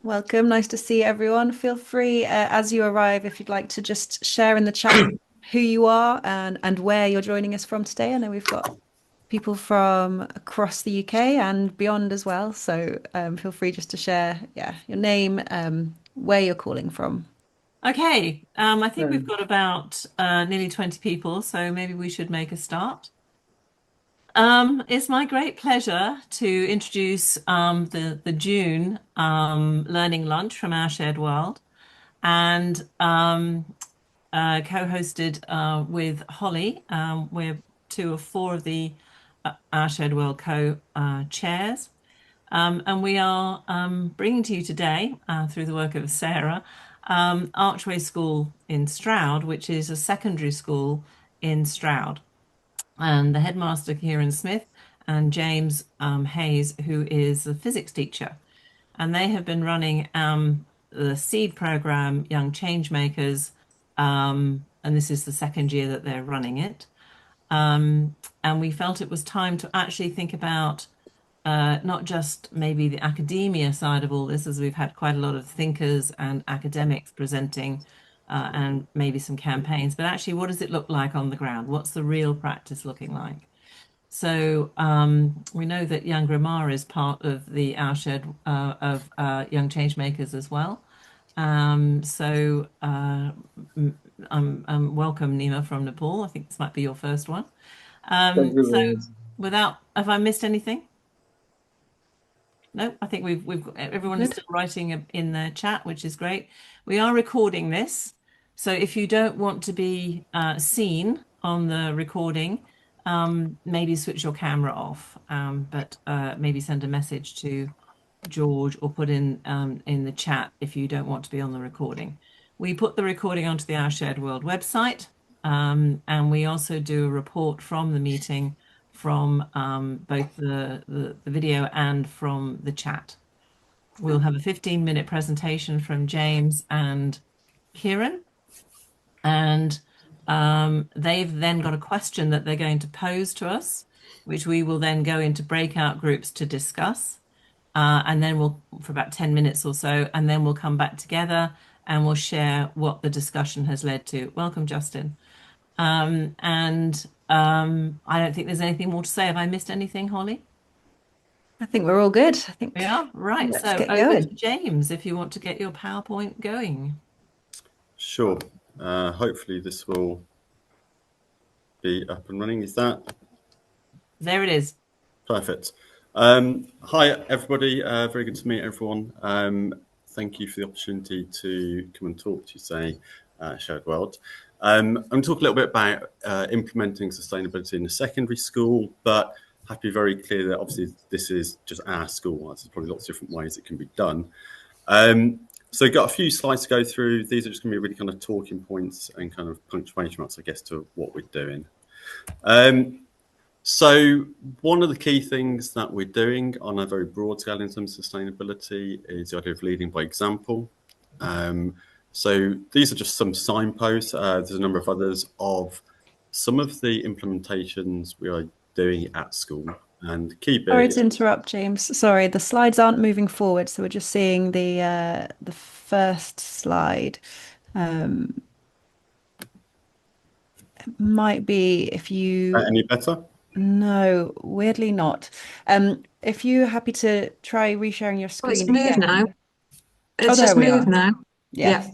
Welcome. Nice to see everyone. Feel free, as you arrive, if you'd like to just share in the chat who you are and where you're joining us from today. I know we've got people from across the UK and beyond as well. So feel free just to share, yeah, your name, where you're calling from. Okay, I think we've got about nearly 20 people, so maybe we should make a start. It's my great pleasure to introduce the June learning lunch from our shared world, and co-hosted with Holly. We're two of four of the our shared world co-chairs. And we are bringing to you today, through the work of Sarah, Archway School in Stroud, which is a secondary school in Stroud. And the headmaster, Kieron Smith, and James Hayes, who is a physics teacher. And they have been running the seed program, Young Changemakers, and this is the second year that they're running it. And we felt it was time to actually think about not just maybe the academia side of all this, as we've had quite a lot of thinkers and academics presenting, and maybe some campaigns, but actually, what does it look like on the ground? What's the real practice looking like? So we know that Young Grammar is part of the Our Shared of Young Changemakers as well. So I'm welcome, Nima from Nepal. I think this might be your first one. Thank you So very much. have I missed anything? No, I think we've got, everyone is Good. still writing in the chat, which is great. We are recording this, so if you don't want to be seen on the recording, maybe switch your camera off, but maybe send a message to George or put in the chat if you don't want to be on the recording. We put the recording onto the Our Shared World website, and we also do a report from the meeting from both the video and from the chat. We'll have a 15-minute presentation from James and Kieron, and they've then got a question that they're going to pose to us, which we will then go into breakout groups to discuss. And then we'll, for about 10 minutes or so, and then we'll come back together and we'll share what the discussion has led to. Welcome, Justin. And I don't think there's anything more to say. Have I missed anything, Holly? I think we're all good. I We think are? Right. let's So get over to going. James if you want to get your PowerPoint going. Sure. Hopefully this will be up and running. Is that There it is. perfect? Hi, everybody. Very good to meet everyone. Thank you for the opportunity to come and talk to you today, Shared World. I'm going to talk a little bit about implementing sustainability in the secondary school, but have to be very clear that obviously this is just our school. There's probably lots of different ways it can be done. So got a few slides to go through. These are just going to be really kind of talking points and kind of punctuation marks, I guess, to what we're doing. So one of the key things that we're doing on a very broad scale in terms of sustainability is the idea of leading by example. So these are just some signposts. There's a number of others of some of the implementations we are doing at school. And the key Sorry bit, to interrupt, James. Sorry, the slides aren't moving forward, so we're just seeing the first slide. Um, might be if you any better? no, weirdly not. If you're happy to try resharing your Oh, it's screen moved now. again. Oh, It's there just we moved are. now. Yeah. Yes.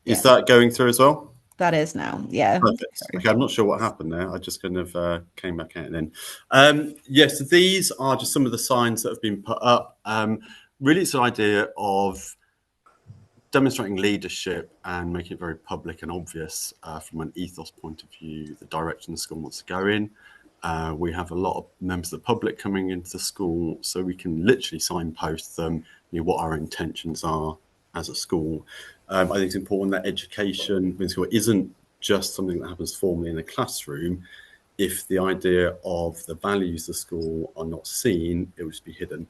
Is Yeah, that going through as well? that is now. Yeah. Perfect. Sorry. Okay, I'm not sure what happened there. I just kind of came back out then. Yes, so these are just some of the signs that have been put up. Really, it's an idea of demonstrating leadership and making it very public and obvious from an ethos point of view, the direction the school wants to go in. We have a lot of members of the public coming into the school, so we can literally signpost them, what our intentions are as a school. I think it's important that education in school isn't just something that happens formally in a classroom. If the idea of the values of the school are not seen, it will just be hidden.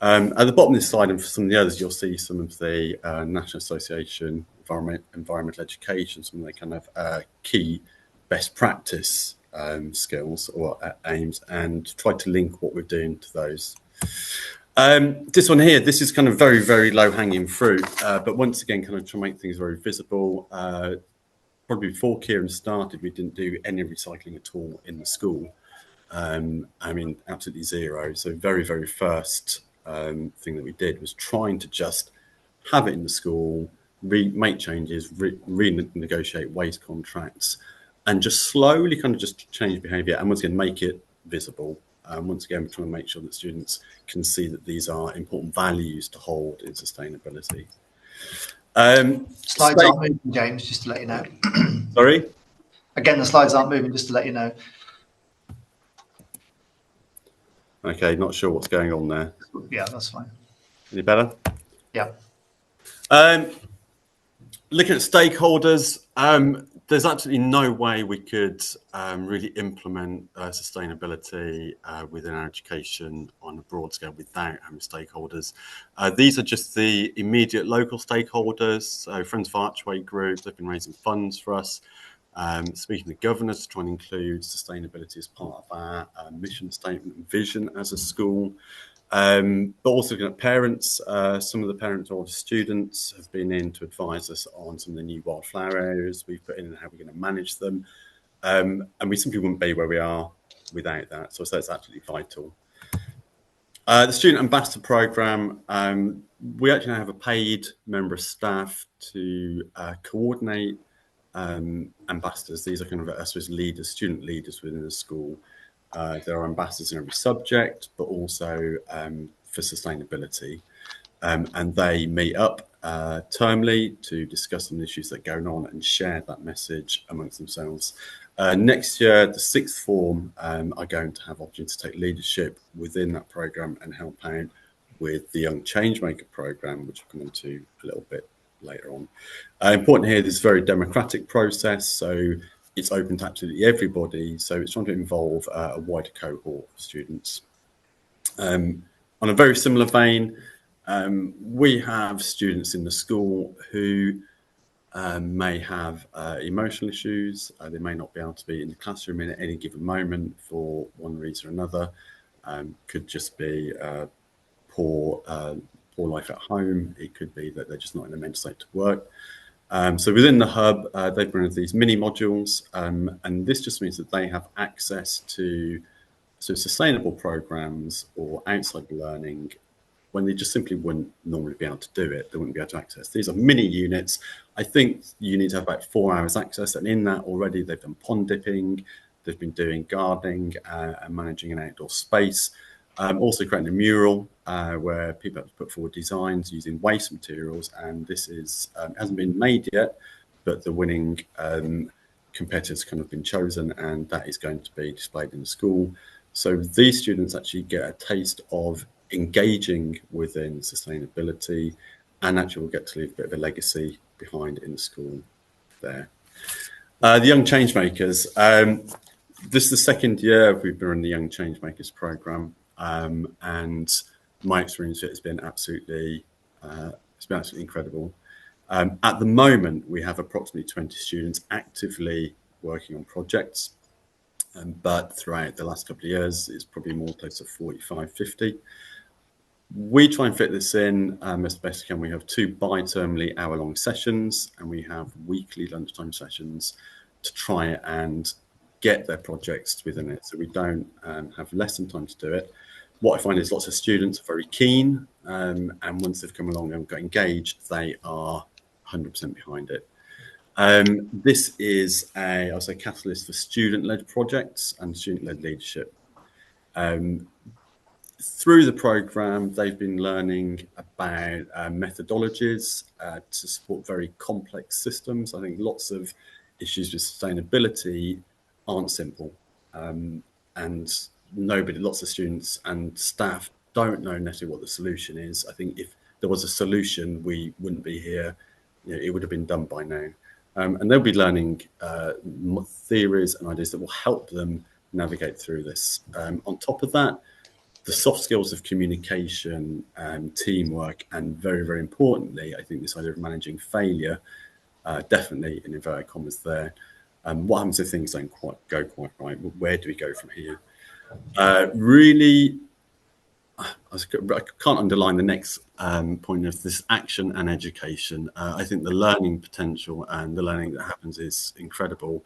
At the bottom of this slide, and for some of the others, you'll see some of the National Association Environmental Education, some of the kind of key best practice skills or aims, and try to link what we're doing to those. This one here, this is kind of very, very low-hanging fruit, but once again, kind of to make things very visible. Probably before Kieron started, we didn't do any recycling at all in the school. I mean, absolutely zero. So very, very first thing that we did was trying to just have it in the school, make changes, renegotiate waste contracts, and just slowly kind of just change behaviour, and once again make it visible. Once again, we're trying to make sure that students can see that these are important values to hold in sustainability. Slides aren't moving, James, just to let you know. Sorry? Again, the slides aren't moving, just to let you know. Okay, not sure what's going on there. Yeah, that's fine. Any better? Yeah. Looking at stakeholders, there's absolutely no way we could really implement sustainability within our education on a broad scale without having stakeholders. These are just the immediate local stakeholders. So Friends of Archway Group, they've been raising funds for us. Speaking to the governor to try and include sustainability as part of our mission statement and vision as a school. But also looking at parents, some of the parents or the students have been in to advise us on some of the new wildflower areas we've put in and how we're going to manage them. And we simply wouldn't be where we are without that. So that's absolutely vital. The Student Ambassador Programme, we actually have a paid member of staff to coordinate ambassadors. These are kind of, I suppose, leaders, student leaders within the school. There are ambassadors in every subject, but also for sustainability. And they meet up termly to discuss some issues that are going on and share that message amongst themselves. Next year, the sixth form are going to have opportunity to take leadership within that programme and help out with the Young Changemaker programme, which I'll come into a little bit later on. Important here, this is a very democratic process, so it's open to absolutely everybody. So it's trying to involve a wider cohort of students. On a very similar vein, we have students in the school who may have emotional issues. They may not be able to be in the classroom in at any given moment for one reason or another. Could just be poor life at home. It could be that they're just not in a mental state to work. So within the hub, they've run these mini modules, and this just means that they have access to sustainable programs or outside learning when they just simply wouldn't normally be able to do it. They wouldn't be able to access. These are mini units. I think you need to have about 4 hours access, and in that already they've done pond dipping, they've been doing gardening and managing an outdoor space. Also creating a mural where people have to put forward designs using waste materials, and this is hasn't been made yet, but the winning competitors kind of been chosen, and that is going to be displayed in the school. So these students actually get a taste of engaging within sustainability, and actually will get to leave a bit of a legacy behind in the school there. The Young Changemakers. This is the second year we've been running the Young Changemakers programme. And my experience of it has been absolutely incredible. At the moment, we have approximately 20 students actively working on projects, but throughout the last couple of years, it's probably more close to 45, 50. We try and fit this in as best we can. We have 2 bi-termly hour-long sessions, and we have weekly lunchtime sessions to try and get their projects within it, so we don't have lesson time to do it. What I find is lots of students are very keen, and once they've come along and got engaged, they are 100% behind it. This is I'll say, catalyst for student-led projects and student-led leadership. Through the programme, they've been learning about methodologies to support very complex systems. I think lots of issues with sustainability aren't simple, and lots of students and staff don't know necessarily what the solution is. I think if there was a solution, we wouldn't be here. It would have been done by now. And they'll be learning theories and ideas that will help them navigate through this. On top of that, the soft skills of communication, teamwork, and very, very importantly, I think this idea of managing failure, definitely in inverted commas there. What happens if things don't go quite right? Where do we go from here? Really, I can't underline the next point of this: action and education. I think the learning potential and the learning that happens is incredible,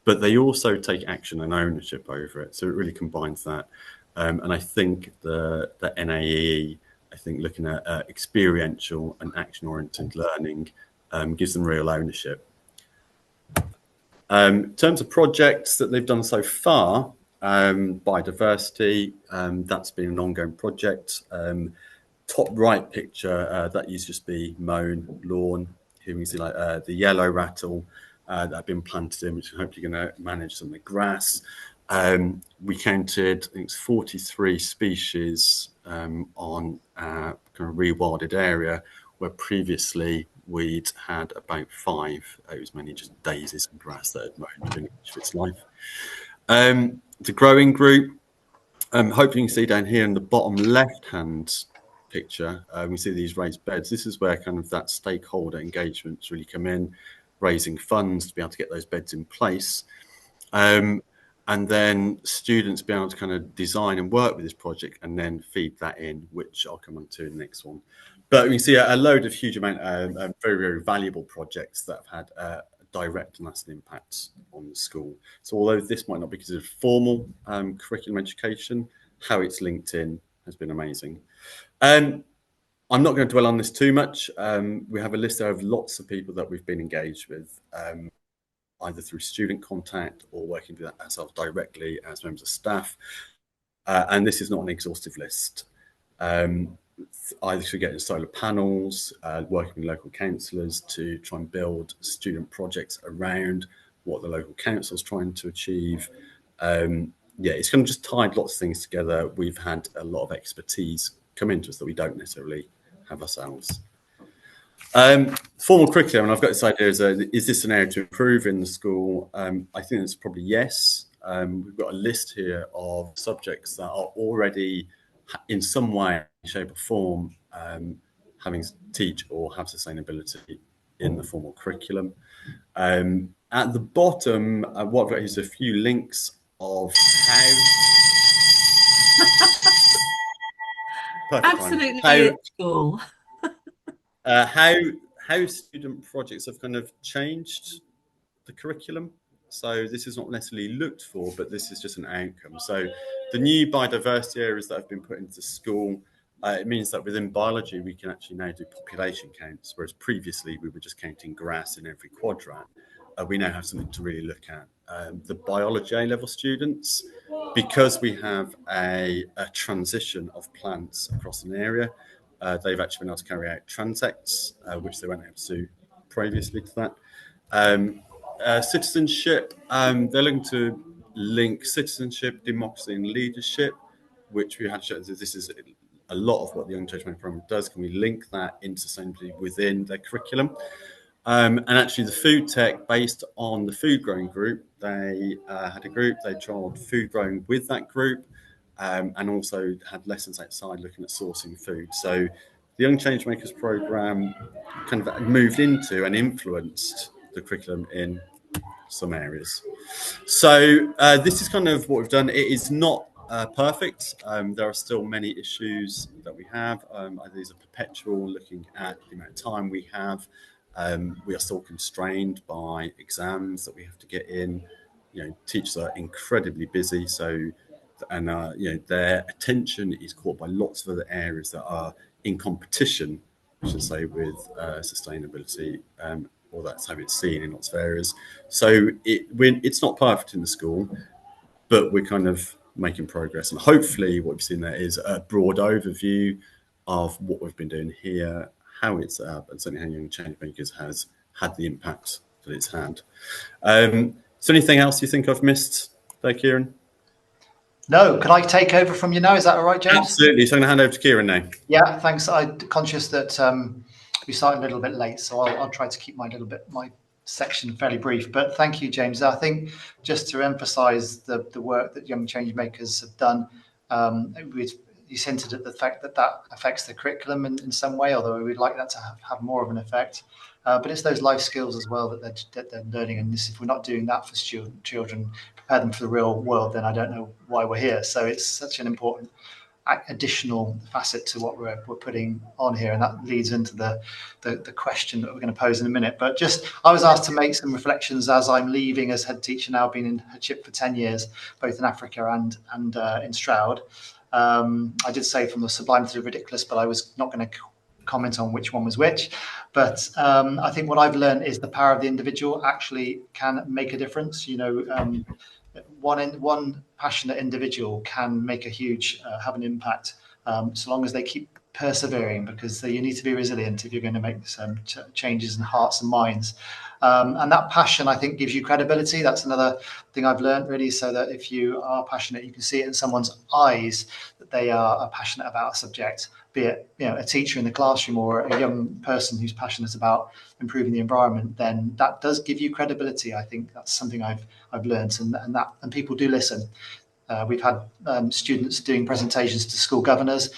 but they also take action and ownership over it. So it really combines that. And I think the NAE, I think looking at experiential and action-oriented learning gives them real ownership. In terms of projects that they've done so far, biodiversity, that's been an ongoing project. Top right picture, that used to just be mown lawn. Here we see like the yellow rattle that have been planted in, which is hopefully going to manage some of the grass. We counted, I think it's 43 species on a kind of rewilded area, where previously we'd had about 5. It was mainly just daisies and grass that had mown during each of its life. The growing group, hopefully you can see down here in the bottom left-hand picture, we see these raised beds. This is where kind of that stakeholder engagements really come in, raising funds to be able to get those beds in place. And then students be able to kind of design and work with this project and then feed that in, which I'll come on to in the next one. But we see a load of huge amount of very, very valuable projects that have had direct and lasting impacts on the school. So although this might not be considered formal curriculum education, how it's linked in has been amazing. I'm not going to dwell on this too much. We have a list of lots of people that we've been engaged with, either through student contact or working with ourselves directly as members of staff. And this is not an exhaustive list. Either through getting solar panels, working with local councillors to try and build student projects around what the local council is trying to achieve. Yeah, it's kind of just tied lots of things together. We've had a lot of expertise come into us that we don't necessarily have ourselves. Formal curriculum, and I've got this idea, is this an area to improve in the school? I think it's probably yes. We've got a list here of subjects that are already in some way, shape or form having to teach or have sustainability in the formal curriculum. At the bottom, what I've got is a few links of how... Absolutely at school. How student projects have kind of changed the curriculum. So this is not necessarily looked for, but this is just an outcome. So the new biodiversity areas that have been put into school, it means that within biology, we can actually now do population counts, whereas previously we were just counting grass in every quadrant. We now have something to really look at. The biology A-level students, because we have a transition of plants across an area, they've actually been able to carry out transects, which they weren't able to do previously to that. Citizenship, they're looking to link citizenship, democracy and leadership, which we had shown. This is a lot of what the Young Changemaker program does. Can we link that into sustainability within their curriculum? And actually the food tech, based on the food growing group, they had a group, they trialled food growing with that group, and also had lessons outside looking at sourcing food. So the Young Changemakers program kind of moved into and influenced the curriculum in some areas. So this is kind of what we've done. It is not perfect. There are still many issues that we have. These are perpetual, looking at the amount of time we have. We are still constrained by exams that we have to get in. You know, teachers are incredibly busy, so and you know, their attention is caught by lots of other areas that are in competition, I should say, with sustainability, or that's how it's seen in lots of areas. So it's not perfect in the school, but we're kind of making progress, and hopefully what we've seen there is a broad overview of what we've been doing here, how it's set up, and certainly how Young Changemakers has had the impact that it's had. Is there anything else you think I've missed there, Kieron? No, can I take over from you now? Is that all right, James? Absolutely. So I'm going to hand over to Kieron now. Yeah, thanks. I'm conscious that we started a little bit late, so I'll try to keep my section fairly brief. But thank you, James. I think just to emphasise the work that Young Changemakers have done, you hinted at the fact that affects the curriculum in some way, although we'd like that to have more of an effect. But it's those life skills as well that they're learning. And if we're not doing that for children, prepare them for the real world, then I don't know why we're here. So it's such an important additional facet to what we're putting on here, and that leads into the question that we're going to pose in a minute. But I was asked to make some reflections as I'm leaving as head teacher now, been in headship for 10 years, both in Africa and in Stroud. I did say from the sublime to the ridiculous, but I was not going to comment on which one was which. But I think what I've learned is the power of the individual actually can make a difference. One passionate individual can make a huge have an impact, so long as they keep persevering, because you need to be resilient if you're going to make some changes in hearts and minds. And that passion, I think, gives you credibility. That's another thing I've learned, really, so that if you are passionate, you can see it in someone's eyes that they are passionate about a subject, be it a teacher in the classroom or a young person who's passionate about improving the environment. Then that does give you credibility. I think that's something I've learned, and people do listen. We've had students doing presentations to school governors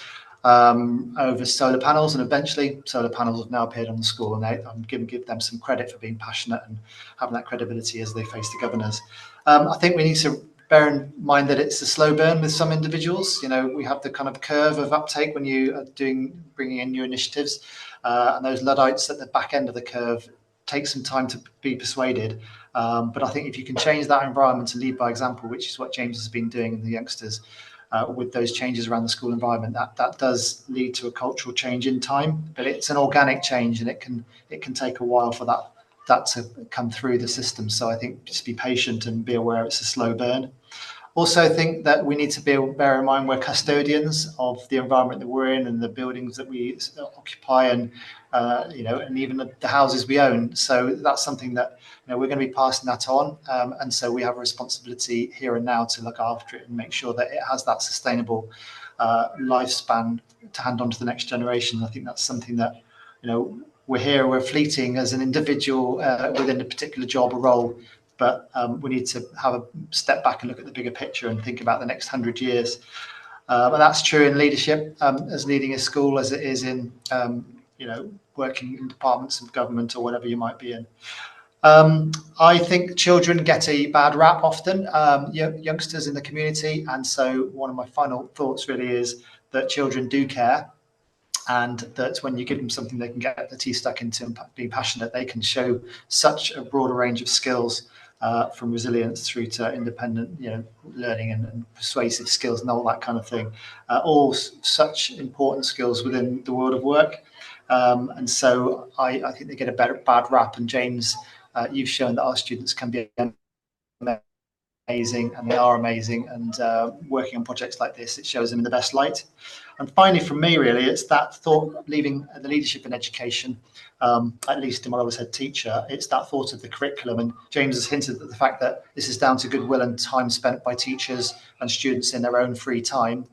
over solar panels, and eventually solar panels have now appeared on the school, and I'm going to give them some credit for being passionate and having that credibility as they face the governors. I think we need to bear in mind that it's a slow burn with some individuals. We have the kind of curve of uptake when you are bringing in new initiatives, and those Luddites at the back end of the curve take some time to be persuaded. But I think if you can change that environment and lead by example, which is what James has been doing in the youngsters, with those changes around the school environment, that does lead to a cultural change in time. But it's an organic change, and it can take a while for that to come through the system. So I think just be patient and be aware it's a slow burn. Also think that we need to bear in mind we're custodians of the environment that we're in and the buildings that we occupy, and and even the houses we own. So that's something that we're going to be passing that on, and so we have a responsibility here and now to look after it and make sure that it has that sustainable lifespan to hand on to the next generation. I think that's something that we're fleeting as an individual within a particular job or role. But we need to have a step back and look at the bigger picture and think about the next 100 years. And that's true in leadership, as leading a school, as it is in, working in departments of government or whatever you might be in. I think children get a bad rap often, youngsters in the community. And so one of my final thoughts really is that children do care, and that when you give them something they can get their teeth stuck into and being passionate, they can show such a broader range of skills, from resilience through to independent learning and persuasive skills and all that kind of thing, all such important skills within the world of work. And so I think they get a bad rap. And James, you've shown that our students can be amazing, and they are amazing, and working on projects like this, it shows them in the best light. And finally, from me, really, it's that thought, leaving the leadership in education, at least in what I was head teacher, it's that thought of the curriculum. And James has hinted at the fact that this is down to goodwill and time spent by teachers and students in their own free time.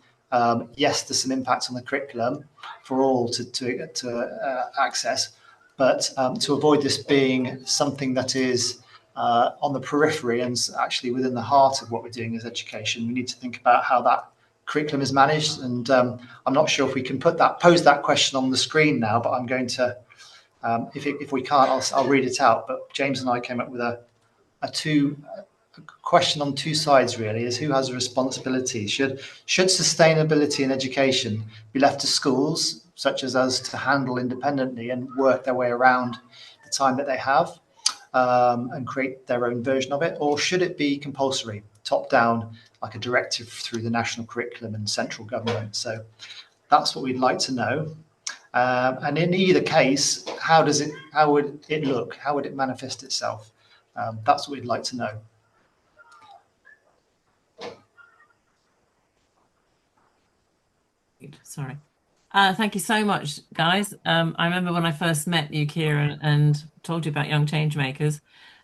Yes, there's some impact on the curriculum for all to access, but to avoid this being something that is on the periphery and actually within the heart of what we're doing as education, we need to think about how that curriculum is managed. And I'm not sure if we can pose that question on the screen now, but I'm going to, if we can't, I'll read it out. But James and I came up with a question on two sides, really, is who has a responsibility? Should sustainability in education be left to schools, such as us, to handle independently and work their way around the time that they have, and create their own version of it? Or should it be compulsory, top down, like a directive through the national curriculum and central government? So that's what we'd like to know. And in either case, how would it look? How would it manifest itself? That's what we'd like to know. Sorry. Thank you so much, guys. I remember when I first met you, Kieron, and told you about Young Changemakers,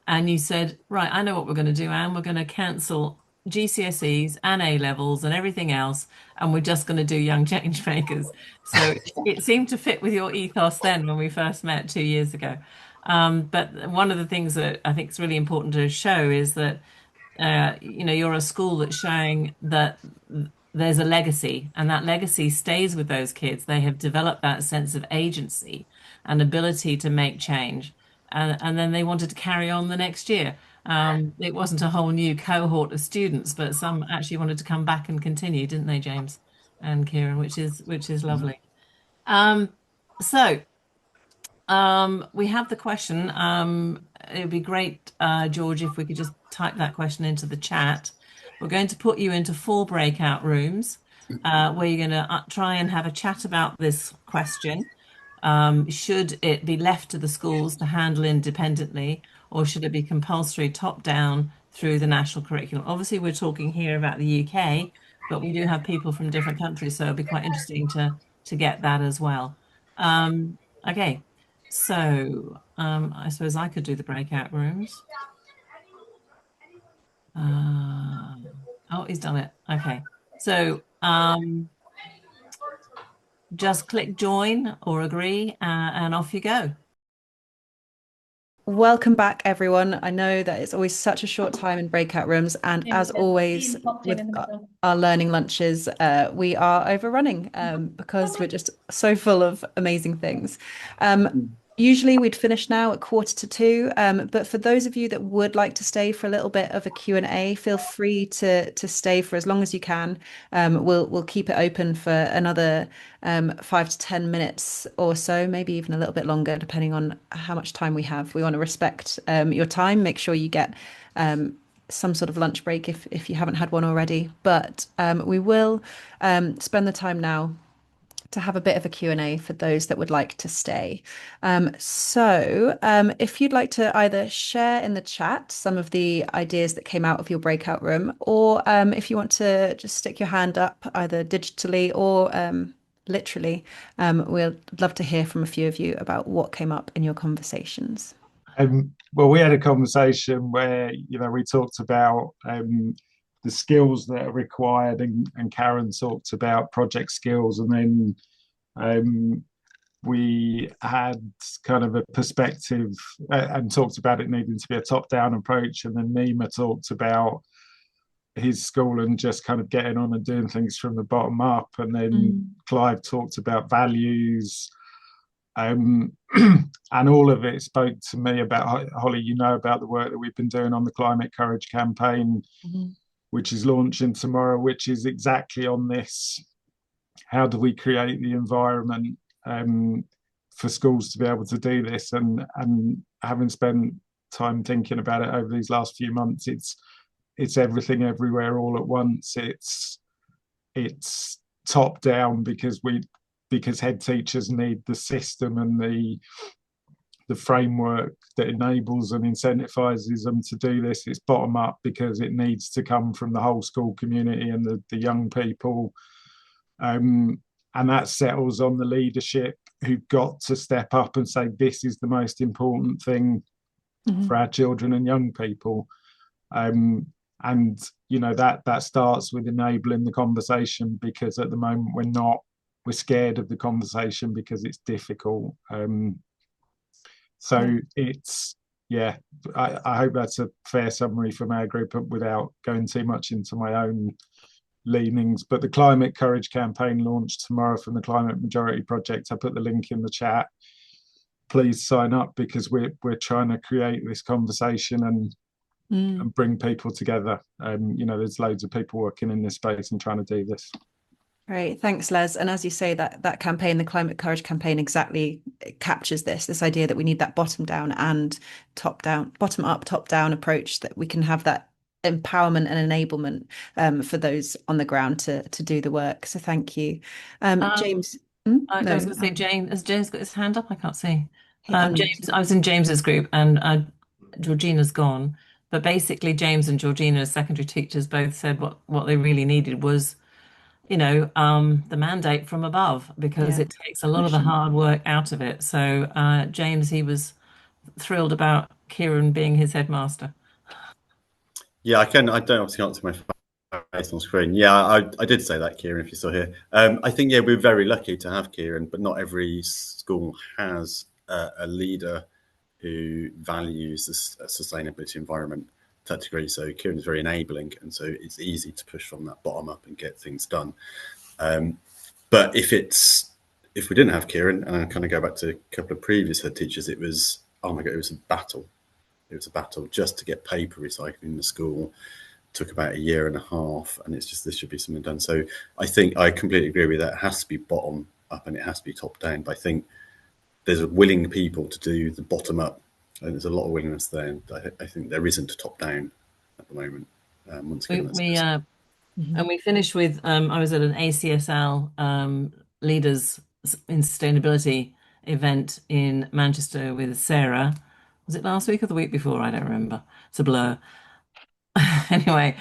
and you said, right, I know what we're going to do, Anne. We're going to cancel GCSEs and A levels and everything else, and we're just going to do Young Changemakers. So it seemed to fit with your ethos then when we first met 2 years ago. But one of the things that I think is really important to show is that you're a school that's showing that there's a legacy, and that legacy stays with those kids. They have developed that sense of agency and ability to make change, and then they wanted to carry on the next year. It wasn't a whole new cohort of students, but some actually wanted to come back and continue, didn't they, James? and Kieron, which is lovely. So we have the question. It would be great, George, if we could just type that question into the chat. We're going to put you into 4 breakout rooms where you're going to try and have a chat about this question. Should it be left to the schools to handle independently, or should it be compulsory top down through the national curriculum? Obviously, we're talking here about the UK, but we do have people from different countries, so it'll be quite interesting to get that as well. Okay, so I suppose I could do the breakout rooms. Oh, he's done it. Okay, so just click join or agree, and off you go. Welcome back, everyone. I know that it's always such a short time in breakout rooms, and as always with our learning lunches, we are overrunning because we're just so full of amazing things. Usually we'd finish now at 1:45, but for those of you that would like to stay for a little bit of a Q&A, feel free to stay for as long as you can. We'll keep it open for another 5 to 10 minutes or so, maybe even a little bit longer, depending on how much time we have. We want to respect your time. Make sure you get some sort of lunch break if you haven't had one already. But we will spend the time now to have a bit of a Q&A for those that would like to stay. So if you'd like to either share in the chat some of the ideas that came out of your breakout room, or if you want to just stick your hand up either digitally or literally, we'd love to hear from a few of you about what came up in your conversations. Well, we had a conversation where, we talked about the skills that are required, and Karen talked about project skills, and then we had kind of a perspective and talked about it needing to be a top-down approach, and then Nima talked about his school and just kind of getting on and doing things from the bottom up, and then Clive talked about values. And all of it spoke to me about, Holly, about the work that we've been doing on the Climate Courage campaign, which is launching tomorrow, which is exactly on this. How do we create the environment for schools to be able to do this? And having spent time thinking about it over these last few months, it's everything everywhere all at once. It's top down because head teachers need the system and the framework that enables and incentivizes them to do this. It's bottom up because it needs to come from the whole school community and the young people. And that settles on the leadership who've got to step up and say, this is the most important thing for our children and young people. And that starts with enabling the conversation, because at the moment we're scared of the conversation because it's difficult. I hope that's a fair summary from our group without going too much into my own leanings. But the Climate Courage campaign launched tomorrow from the Climate Majority Project. I put the link in the chat. Please sign up, because we're trying to create this conversation and bring people together. There's loads of people working in this space and trying to do this. Great, thanks, Les. And as you say, that campaign, the Climate Courage campaign, exactly captures this idea that we need that bottom down and bottom up, top down approach, that we can have that empowerment and enablement for those on the ground to do the work. So thank you, James. I was going to say, James. Has James got his hand up? I can't see. James, I was in James's group, and Georgina's gone. But basically, James and Georgina, as secondary teachers, both said what they really needed was, the mandate from above, because it takes a lot of the hard work out of it. So James, he was thrilled about Kieron being his headmaster. Yeah, I don't obviously answer my face on screen. Yeah, I did say that, Kieron, if you're still here. I think, we're very lucky to have Kieron, but not every school has a leader who values the sustainability environment to that degree. So Kieron is very enabling, and so it's easy to push from that bottom up and get things done. But if we didn't have Kieron, and I kind of go back to a couple of previous head teachers, it was, oh my God, it was a battle. It was a battle just to get paper recycling in the school, took about a year and a half, and it's just this should be something done. So I think I completely agree with that. It has to be bottom up and it has to be top down. But I think there's willing people to do the bottom up, and there's a lot of willingness there. And I think there isn't a top down at the moment. Once again, and we finished with I was at an ACSL leaders in sustainability event in Manchester with Sarah. Was it last week or the week before? I don't remember. It's a blur. Anyway,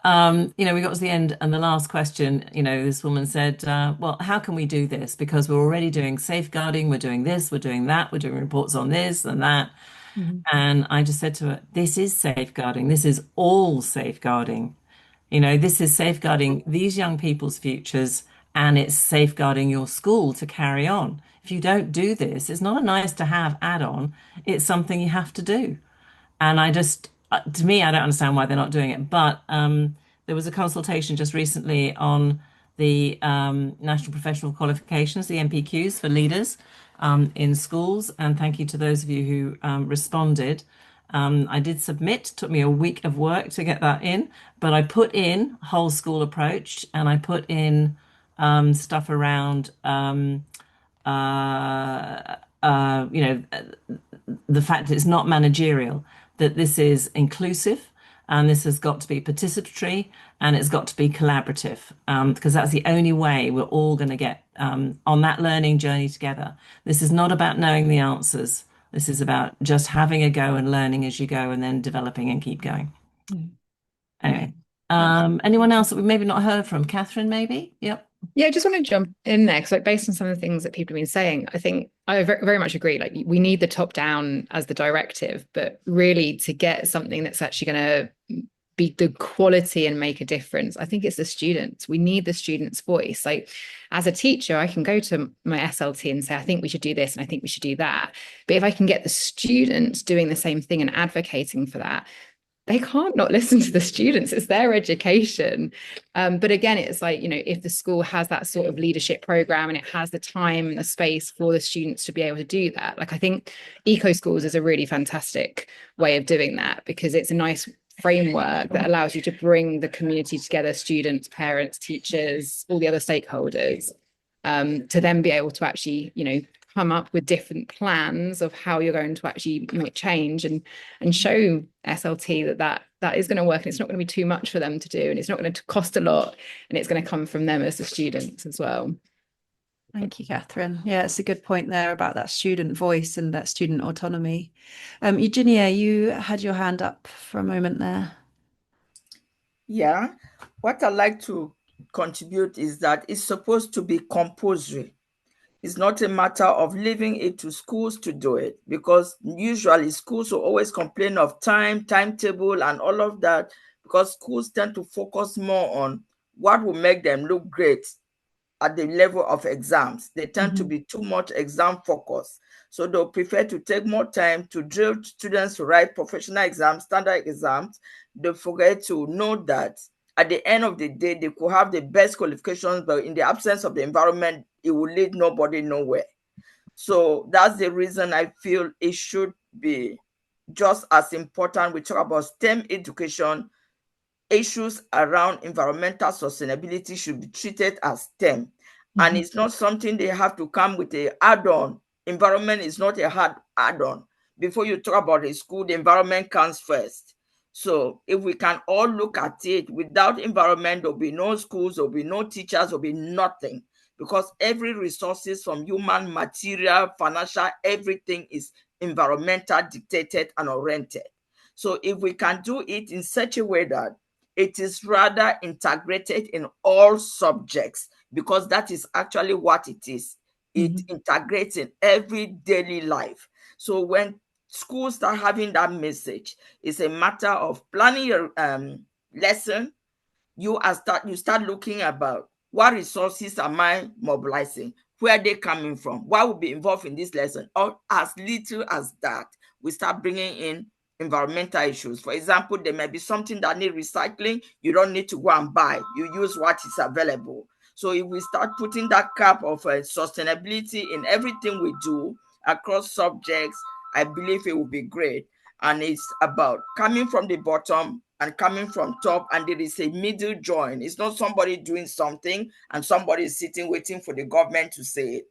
we got to the end, and the last question, this woman said, well, how can we do this? Because we're already doing safeguarding, we're doing this, we're doing that, we're doing reports on this and that. And I just said to her, this is safeguarding. This is all safeguarding. This is safeguarding these young people's futures, and it's safeguarding your school to carry on. If you don't do this, it's not a nice to have add-on. It's something you have to do. And to me, I don't understand why they're not doing it. But there was a consultation just recently on the National Professional Qualifications, the NPQs for leaders in schools. And thank you to those of you who responded. I did submit, took me a week of work to get that in, but I put in whole school approach, and I put in stuff around, the fact that it's not managerial, that this is inclusive, and this has got to be participatory, and it's got to be collaborative, because that's the only way we're all going to get on that learning journey together. This is not about knowing the answers. This is about just having a go and learning as you go, and then developing and keep going. Anyway, anyone else that we've maybe not heard from? Catherine, maybe? Yep. Yeah, I just want to jump in there because, based on some of the things that people have been saying, I think I very much agree. We need the top down as the directive, but really to get something that's actually going to be the quality and make a difference, I think it's the students. We need the students' voice. As a teacher, I can go to my SLT and say, I think we should do this and I think we should do that. But if I can get the students doing the same thing and advocating for that, they can't not listen to the students. It's their education. But again, it's if the school has that sort of leadership program and it has the time and the space for the students to be able to do that. I think Eco Schools is a really fantastic way of doing that, because it's a nice framework that allows you to bring the community together, students, parents, teachers, all the other stakeholders, to then be able to actually, come up with different plans of how you're going to actually make change and show SLT that is going to work, and it's not going to be too much for them to do, and it's not going to cost a lot, and it's going to come from them as the students as well. Thank you, Catherine. Yeah, it's a good point there about that student voice and that student autonomy. Eugenia, you had your hand up for a moment there. Yeah, what I'd like to contribute is that it's supposed to be compulsory. It's not a matter of leaving it to schools to do it, because usually schools will always complain of timetable and all of that, because schools tend to focus more on what will make them look great at the level of exams. They tend to be too much exam focused. So they'll prefer to take more time to drill students to write professional exams, standard exams. They forget to know that at the end of the day, they could have the best qualifications, but in the absence of the environment, it will lead nobody nowhere. So that's the reason I feel it should be just as important. We talk about STEM education. Issues around environmental sustainability should be treated as STEM. And it's not something they have to come with an add-on. Environment is not a hard add-on. Before you talk about a school, the environment comes first. So if we can all look at it, without environment, there'll be no schools, there'll be no teachers, there'll be nothing. Because every resources from human, material, financial, everything is environmental dictated and oriented. So if we can do it in such a way that it is rather integrated in all subjects, because that is actually what it is. It integrates in every daily life. So when schools start having that message, it's a matter of planning your lesson. You start looking about what resources am I mobilizing, where are they coming from, what will be involved in this lesson, or as little as that, we start bringing in environmental issues. For example, there may be something that needs recycling. You don't need to go and buy. You use what is available. So if we start putting that cap of sustainability in everything we do across subjects, I believe it will be great. And it's about coming from the bottom and coming from top, and there is a middle join. It's not somebody doing something and somebody is sitting waiting for the government to say it.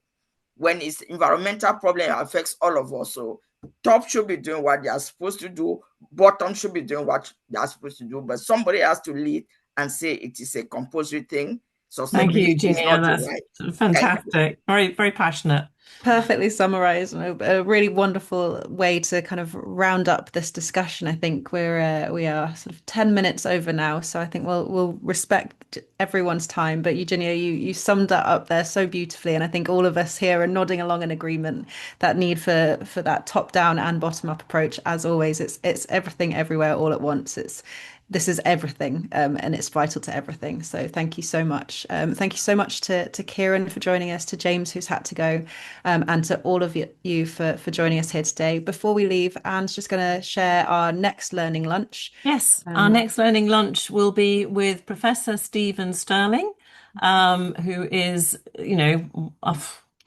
When it's environmental problem, it affects all of us. So top should be doing what they are supposed to do, bottom should be doing what they are supposed to do, but somebody has to lead and say it is a compulsory thing. So Thank you, is Eugenia. not That's right. fantastic. Very, very passionate. Perfectly summarized. A really wonderful way to kind of round up this discussion. I think we are sort of 10 minutes over now, so I think we'll respect everyone's time. But Eugenia, you summed that up there so beautifully, and I think all of us here are nodding along in agreement. That need for that top down and bottom up approach. As always, it's everything everywhere all at once. This is everything, and it's vital to everything. So thank you so much. Thank you so much to Kieron for joining us, to James who's had to go, and to all of you for joining us here today. Before we leave, Anne's just going to share our next learning lunch. Yes, our next learning lunch will be with Professor Stephen Sterling, who is,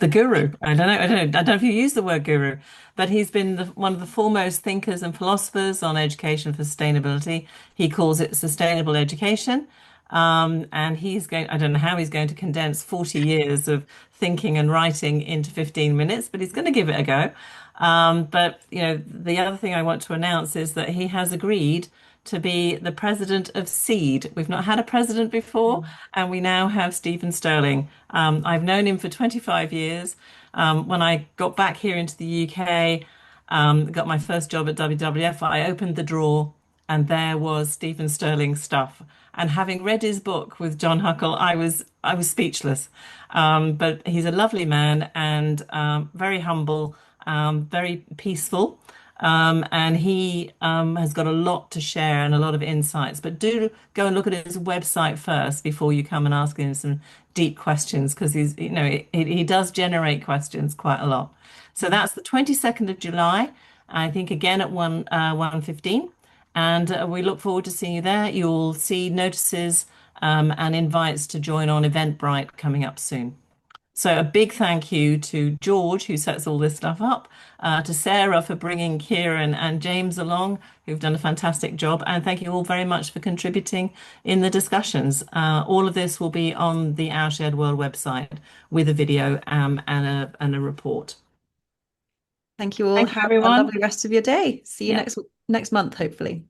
the guru. I don't know if you use the word guru, but he's been one of the foremost thinkers and philosophers on education for sustainability. He calls it sustainable education. And I don't know how he's going to condense 40 years of thinking and writing into 15 minutes, but he's going to give it a go. But the other thing I want to announce is that he has agreed to be the president of SEED. We've not had a president before, and we now have Stephen Sterling. I've known him for 25 years. When I got back here into the UK, got my first job at WWF, I opened the drawer and there was Stephen Sterling's stuff. And having read his book with John Huckle, I was speechless. But he's a lovely man and very humble, very peaceful. And he has got a lot to share and a lot of insights. But do go and look at his website first before you come and ask him some deep questions, because he does generate questions quite a lot. So that's the 22nd of July, I think, again at 1:15. And we look forward to seeing you there. You'll see notices and invites to join on Eventbrite coming up soon. So a big thank you to George, who sets all this stuff up, to Sarah for bringing Kieron and James along, who've done a fantastic job. And thank you all very much for contributing in the discussions. All of this will be on the Our Shared World website with a video and a report. Thank you all. Thank you, Have everyone. a lovely rest of your day. See you next month, hopefully.